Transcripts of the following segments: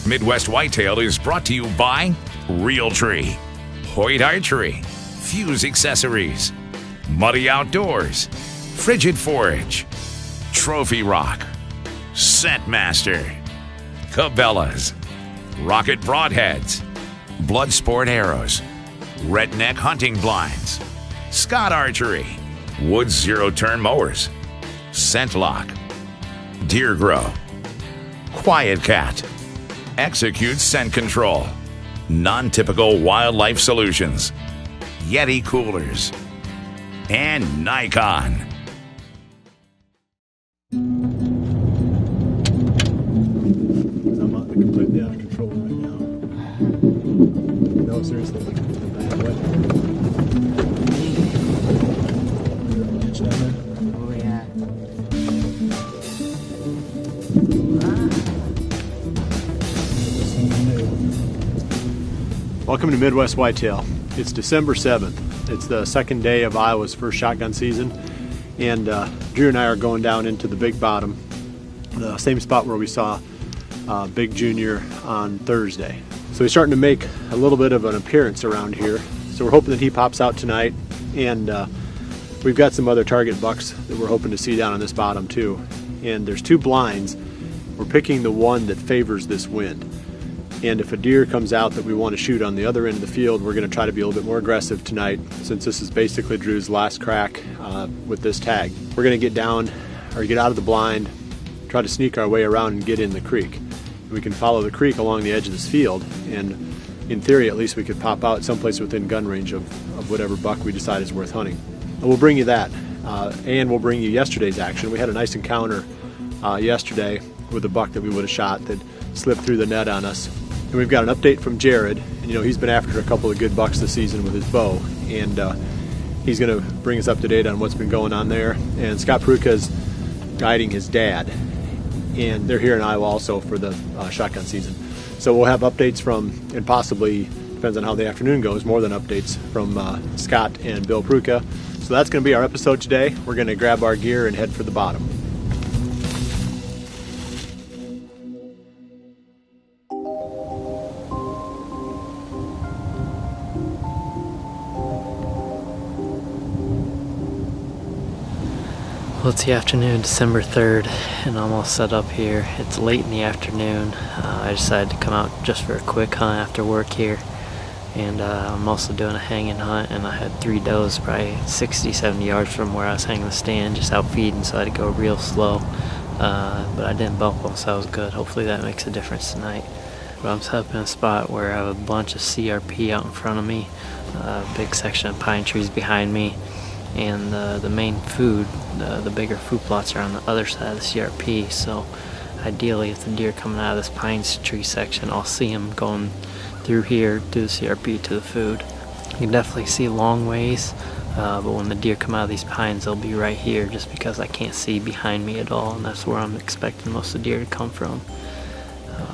Midwest Whitetail is brought to you by Realtree, Hoyt Archery, Fuse Accessories, Muddy Outdoors, Frigid Forage, Trophy Rock, Scentmaster, Cabela's, Rocket Broadheads, Bloodsport Arrows, Redneck Hunting Blinds, Scott Archery, Woods Zero Turn Mowers, Scentlock, Deer Grow, Quiet Cat, Execute Scent Control, Non-Typical Wildlife Solutions, Yeti Coolers, and Nikon. I'm completely out of control right now. No, seriously, like the bad way. Catch that one? Oh yeah. Welcome to Midwest Whitetail. It's December 7th. It's the second day of Iowa's first shotgun season, and Drew and I are going down into the Big Bottom, the same spot where we saw Big Junior on Thursday. So he's starting to make a little bit of an appearance around here. So we're hoping that he pops out tonight, and we've got some other target bucks that we're hoping to see down on this bottom too. And there's two blinds. We're picking the one that favors this wind. And if a deer comes out that we want to shoot on the other end of the field, we're going to try to be a little bit more aggressive tonight, since this is basically Drew's last crack with this tag. We're going to get down or get out of the blind, try to sneak our way around and get in the creek. We can follow the creek along the edge of this field, and in theory at least we could pop out someplace within gun range of whatever buck we decide is worth hunting. And we'll bring you that, and we'll bring you yesterday's action. We had a nice encounter yesterday with a buck that we would have shot that slipped through the net on us. And we've got an update from Jared, and he's been after a couple of good bucks this season with his bow, and he's going to bring us up to date on what's been going on there. And Scott Peruka's guiding his dad, and they're here in Iowa also for the shotgun season. So we'll have updates from, and possibly, depends on how the afternoon goes, more than updates from Scott and Bill Peruka. So that's going to be our episode today. We're going to grab our gear and head for the bottom. Well, it's the afternoon, December 3rd, and I'm all set up here. It's late in the afternoon. I decided to come out just for a quick hunt after work here. And I'm also doing a hanging hunt, and I had 3 does probably 60, 70 yards from where I was hanging the stand, just out feeding, so I had to go real slow. But I didn't bump them, so that was good. Hopefully that makes a difference tonight. But I'm set up in a spot where I have a bunch of CRP out in front of me, a big section of pine trees behind me. And the main food, the bigger food plots are on the other side of the CRP, so ideally if the deer coming out of this pine tree section, I'll see them going through here, through the CRP to the food. You can definitely see long ways, but when the deer come out of these pines, they'll be right here just because I can't see behind me at all, and that's where I'm expecting most of the deer to come from.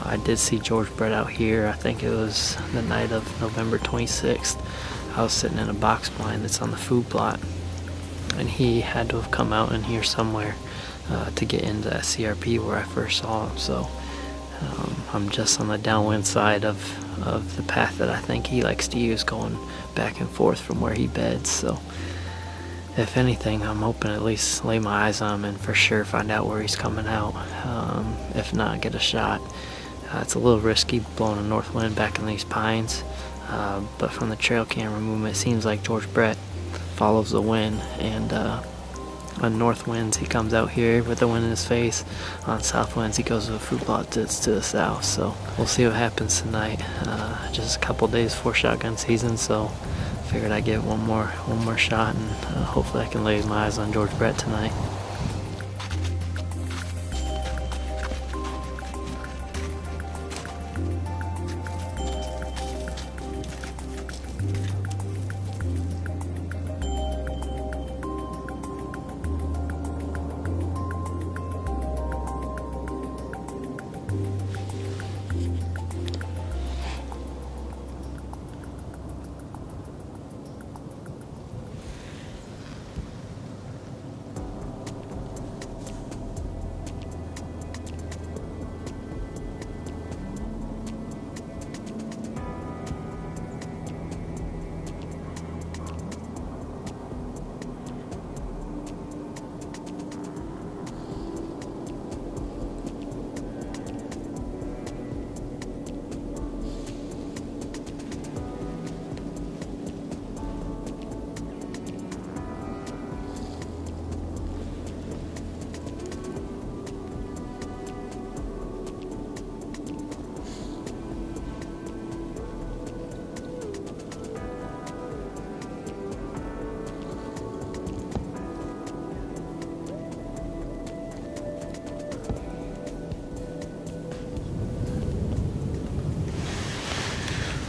I did see George Brett out here. I think it was the night of November 26th. I was sitting in a box blind that's on the food plot, and he had to have come out in here somewhere to get into that CRP where I first saw him. So I'm just on the downwind side of the path that I think he likes to use, going back and forth from where he beds. So if anything, I'm hoping to at least lay my eyes on him and for sure find out where he's coming out. If not, get a shot. It's a little risky blowing a north wind back in these pines, but from the trail camera movement, it seems like George Brett follows the wind, and on north winds he comes out here with the wind in his face. On south winds he goes to the food plot that's to the south. So we'll see what happens tonight. Just a couple days before shotgun season, so figured I'd get one more shot, and hopefully I can lay my eyes on George Brett tonight.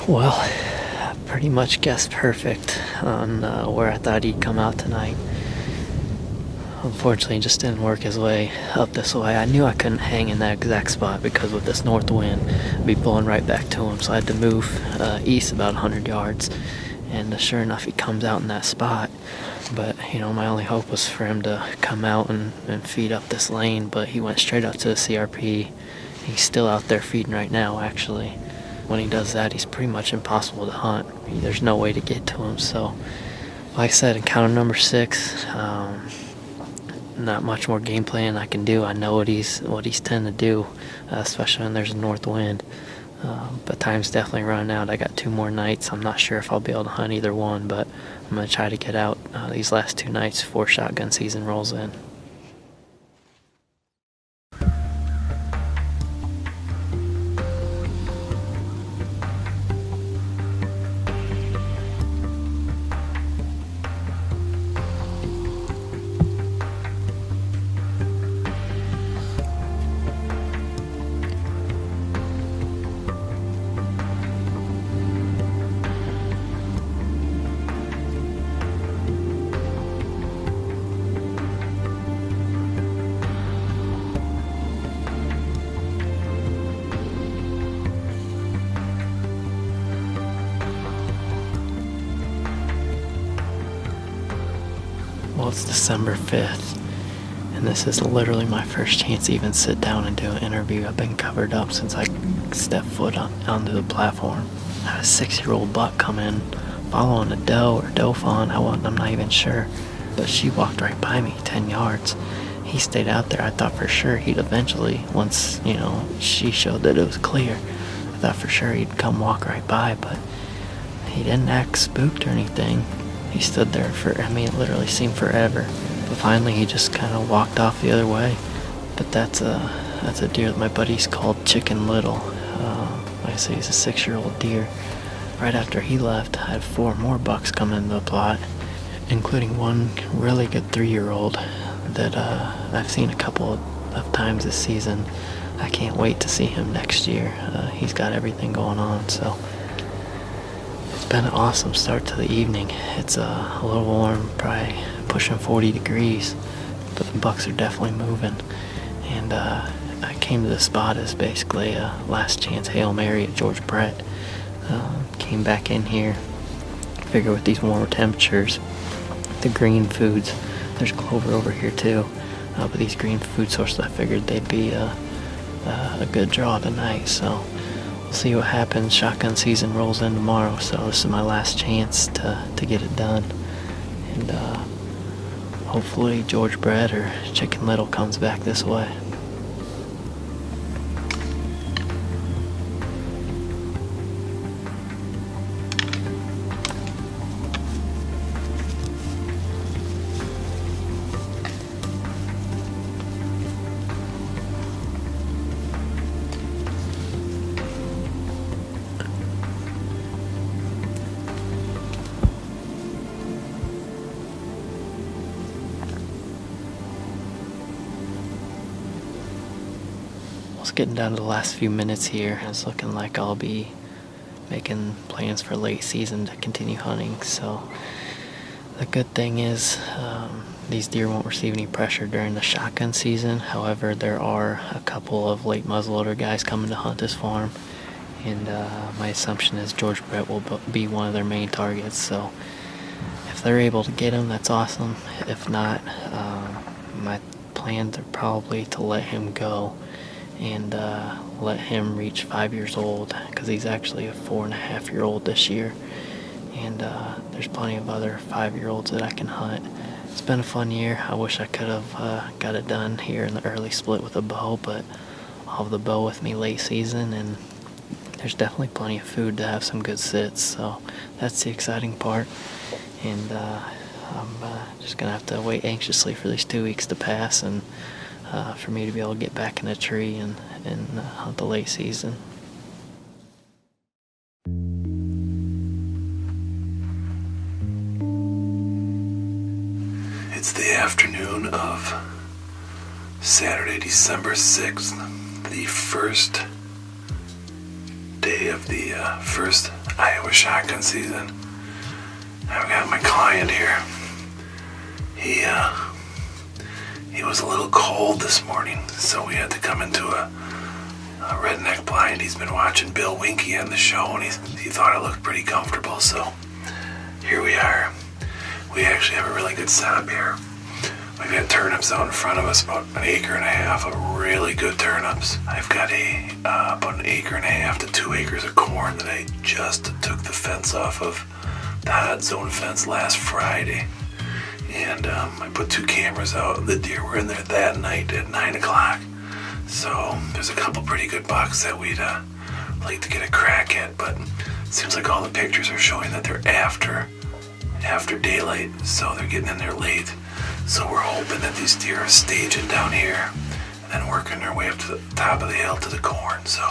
Well, I pretty much guessed perfect on where I thought he'd come out tonight. Unfortunately, he just didn't work his way up this way. I knew I couldn't hang in that exact spot because with this north wind, I'd be blowing right back to him. So I had to move east about 100 yards. And sure enough, he comes out in that spot. But, my only hope was for him to come out and feed up this lane. But he went straight up to the CRP. He's still out there feeding right now, actually. When he does that, he's pretty much impossible to hunt. There's no way to get to him. So, like I said, encounter number 6. Not much more game plan I can do. I know what he's tend to do, especially when there's a north wind. But time's definitely running out. I got 2 more nights. I'm not sure if I'll be able to hunt either one, but I'm going to try to get out these last 2 nights before shotgun season rolls in. Well, it's December 5th, and this is literally my first chance to even sit down and do an interview. I've been covered up since I stepped foot onto the platform. I had a 6-year-old buck come in, following a doe or doe fawn. I'm not even sure, but she walked right by me 10 yards. He stayed out there. I thought for sure he'd eventually, once, she showed that it was clear, I thought for sure he'd come walk right by, but he didn't act spooked or anything. He stood there it literally seemed forever. But finally he just kind of walked off the other way. But that's a deer that my buddy's called Chicken Little. Like I say, he's a 6-year-old deer. Right after he left, I had 4 more bucks come into the plot, including one really good 3-year-old that I've seen a couple of times this season. I can't wait to see him next year. He's got everything going on, so it's been an awesome start to the evening. It's a little warm, probably pushing 40 degrees, but the bucks are definitely moving. And I came to the spot as basically a last chance Hail Mary at George Brett. Came back in here, figure with these warmer temperatures, the green foods, there's clover over here too, but these green food sources, I figured they'd be a good draw tonight. So we'll see what happens. Shotgun season rolls in tomorrow, so this is my last chance to get it done. And hopefully George Brett or Chicken Little comes back this way. It's getting down to the last few minutes here. It's looking like I'll be making plans for late season to continue hunting. So the good thing is these deer won't receive any pressure during the shotgun season. However, there are a couple of late muzzleloader guys coming to hunt this farm, and my assumption is George Brett will be one of their main targets. So if they're able to get him, that's awesome. If not, my plans are probably to let him go and let him reach 5 years old, because he's actually a 4.5-year-old this year, and there's plenty of other 5-year-olds that I can hunt. It's been a fun year. I wish I could have got it done here in the early split with a bow, but I'll have the bow with me late season, and there's definitely plenty of food to have some good sits, so that's the exciting part. And I'm just gonna have to wait anxiously for these 2 weeks to pass, and for me to be able to get back in the tree and hunt the late season. It's the afternoon of Saturday, December 6th, the first day day of the first Iowa shotgun season. I've got my client here. He was a little cold this morning, so we had to come into a redneck blind. He's been watching Bill Winke on the show, and he thought it looked pretty comfortable, so here we are. We actually have a really good setup here. We've got turnips out in front of us, about an acre and a half of really good turnips. I've got about an acre and a half to 2 acres of corn that I just took the fence off of the hot zone fence last Friday. And I put 2 cameras out. The deer were in there that night at 9 o'clock. So there's a couple pretty good bucks that we'd like to get a crack at, but it seems like all the pictures are showing that they're after daylight, so they're getting in there late. So we're hoping that these deer are staging down here and then working their way up to the top of the hill to the corn. So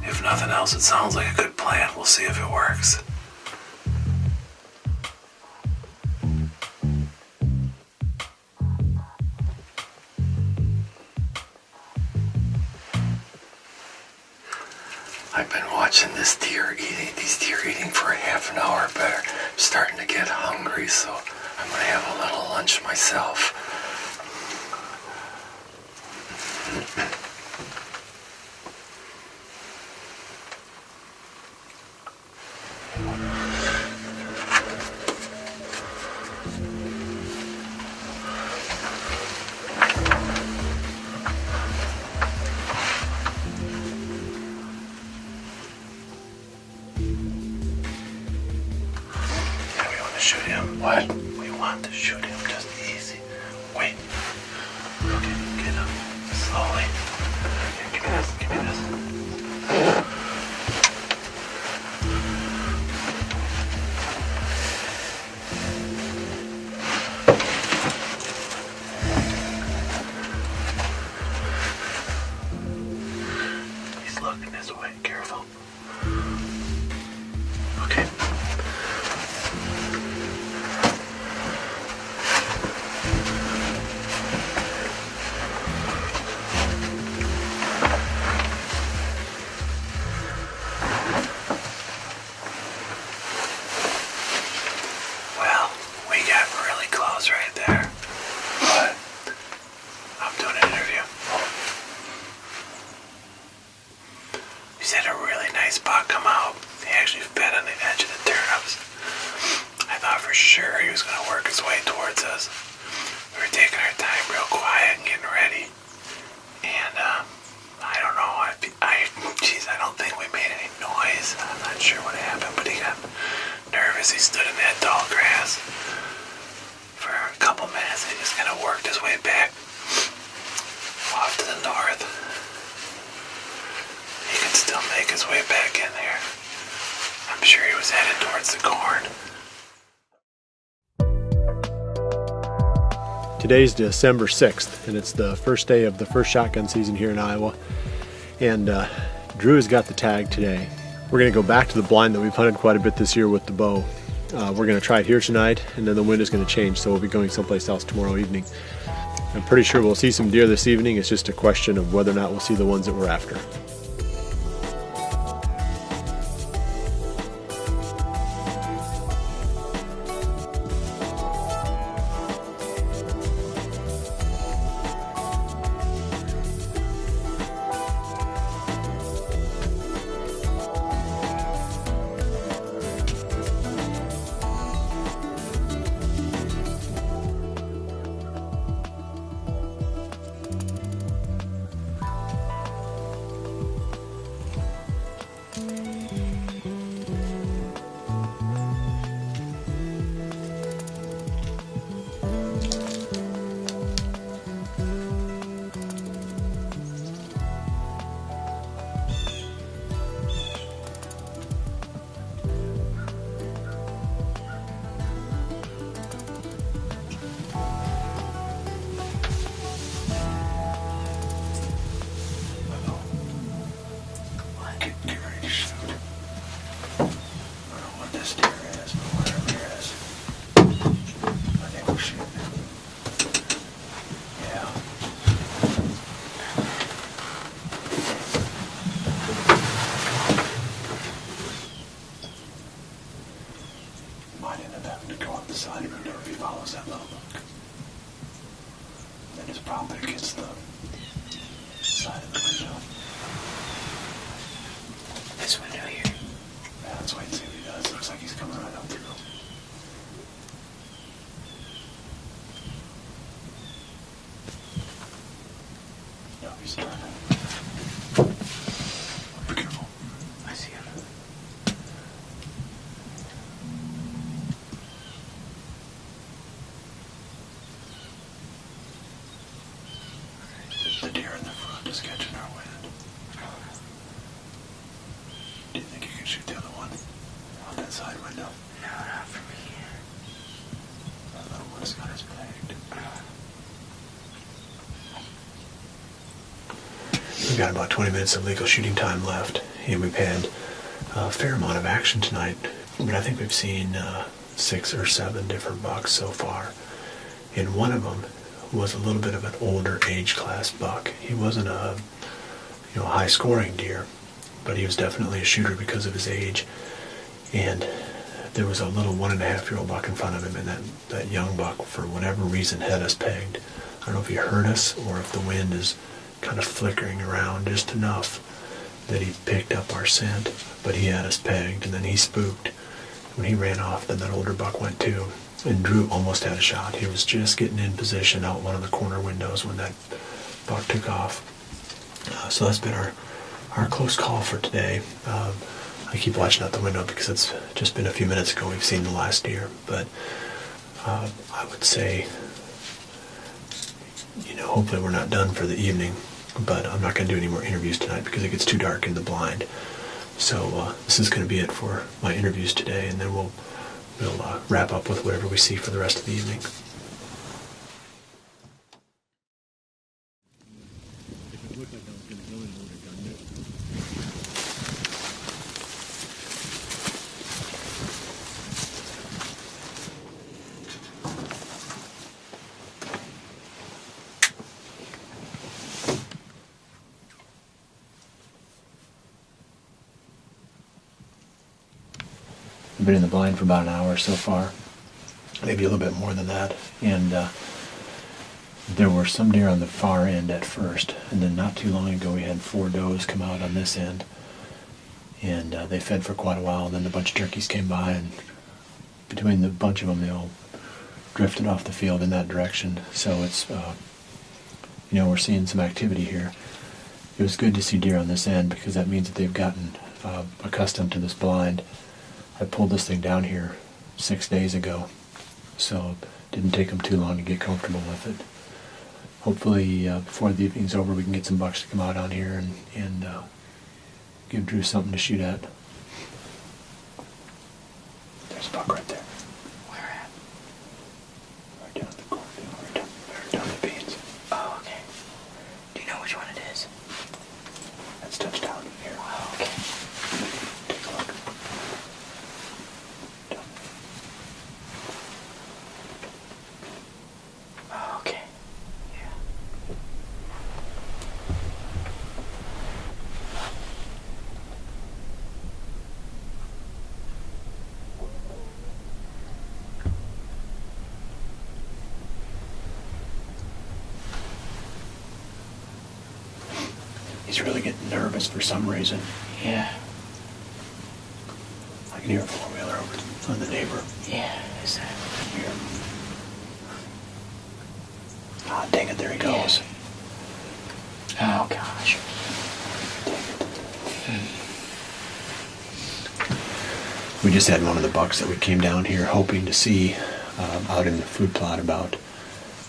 if nothing else, it sounds like a good plan. We'll see if it works. I've been watching these deer eating for a half an hour, but I'm starting to get hungry, so I'm gonna have a little lunch myself. Shoot him. What? We want to shoot him just easy. Wait. Okay, get up. Slowly. Here, give me this. Give me this. He's looking this way. Careful. Okay. Right there, but I'm doing an interview. He's had a really nice buck come out. He actually fed on the edge of the turnips. I thought for sure he was going to work his way towards us. We were taking our time real quiet and getting ready, and I don't know, I don't think we made any noise. I'm not sure what happened, but he got nervous. He stood in that tall grass for a couple minutes, and he just kind of worked his way back off to the north. He can still make his way back in there. I'm sure he was headed towards the corn. Today's December 6th, and it's the first day of the first shotgun season here in Iowa. And Drew has got the tag today. We're going to go back to the blind that we've hunted quite a bit this year with the bow. We're going to try it here tonight, and then the wind is going to change, so we'll be going someplace else tomorrow evening. I'm pretty sure we'll see some deer this evening. It's just a question of whether or not we'll see the ones that we're after. about 20 minutes of legal shooting time left, and we've had a fair amount of action tonight. But I think we've seen 6 or 7 different bucks so far, and one of them was a little bit of an older age class buck. He wasn't a high scoring deer, but he was definitely a shooter because of his age. And there was a little 1.5-year-old buck in front of him, and that young buck, for whatever reason, had us pegged. I don't know if he heard us or if the wind is kind of flickering around just enough that he picked up our scent, but he had us pegged, and then he spooked. When he ran off, then that older buck went too, and Drew almost had a shot. He was just getting in position out one of the corner windows when that buck took off. So that's been our close call for today. I keep watching out the window because it's just been a few minutes ago we've seen the last deer, but I would say, hopefully we're not done for the evening, but I'm not going to do any more interviews tonight because it gets too dark in the blind. So this is going to be it for my interviews today, and then we'll wrap up with whatever we see for the rest of the evening. I've been in the blind for about an hour so far, maybe a little bit more than that, and there were some deer on the far end at first, and then not too long ago we had 4 does come out on this end, and they fed for quite a while. Then a bunch of turkeys came by, and between the bunch of them they all drifted off the field in that direction. So it's we're seeing some activity here. It was good to see deer on this end because that means that they've gotten accustomed to this blind. I pulled this thing down here 6 days ago, so it didn't take them too long to get comfortable with it. Hopefully before the evening's over we can get some bucks to come out on here and give Drew something to shoot at. There's a buck right there. Where at? Right down the corner, right down the beans. Oh, okay. Do you know which one it is? That's touchdown here. Oh, okay. Take a look. Oh, okay. Yeah. He's really getting nervous for some reason. Yeah. I can hear a 4-wheeler over on the neighbor. Yeah. Is that Here. Ah, dang it, there he goes. Oh, gosh. We just had one of the bucks that we came down here hoping to see out in the food plot about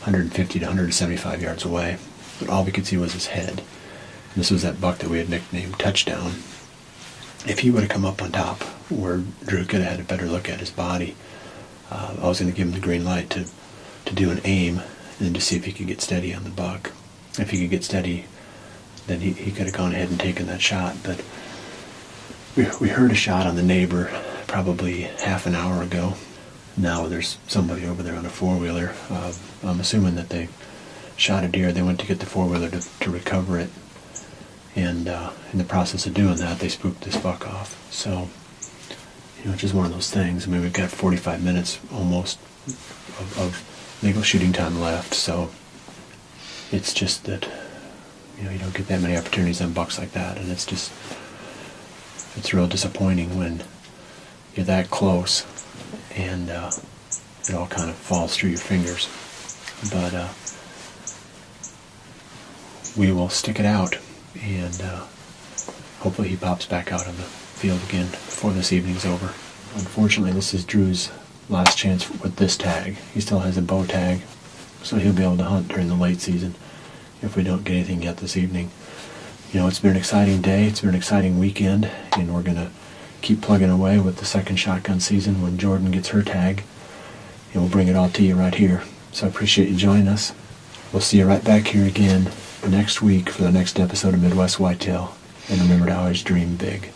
150 to 175 yards away. But all we could see was his head. And this was that buck that we had nicknamed Touchdown. If he would have come up on top where Drew could have had a better look at his body, I was going to give him the green light to do an aim and to see if he could get steady on the buck. If he could get steady, then he could have gone ahead and taken that shot. But we heard a shot on the neighbor probably half an hour ago. Now there's somebody over there on a 4-wheeler. I'm assuming that they shot a deer. They went to get the 4-wheeler to recover it. And in the process of doing that, they spooked this buck off. So, it's just one of those things. I mean, we've got 45 minutes almost of legal shooting time left. So it's just that, you don't get that many opportunities on bucks like that. And it's real disappointing when you're that close and it all kind of falls through your fingers. But we will stick it out, and hopefully he pops back out on the field again before this evening's over. Unfortunately, this is Drew's last chance with this tag. He still has a bow tag, so he'll be able to hunt during the late season if we don't get anything yet this evening. It's been an exciting day, it's been an exciting weekend, and we're going to keep plugging away with the second shotgun season when Jordan gets her tag, and we'll bring it all to you right here. So I appreciate you joining us. We'll see you right back here again next week for the next episode of Midwest Whitetail. And remember to always dream big.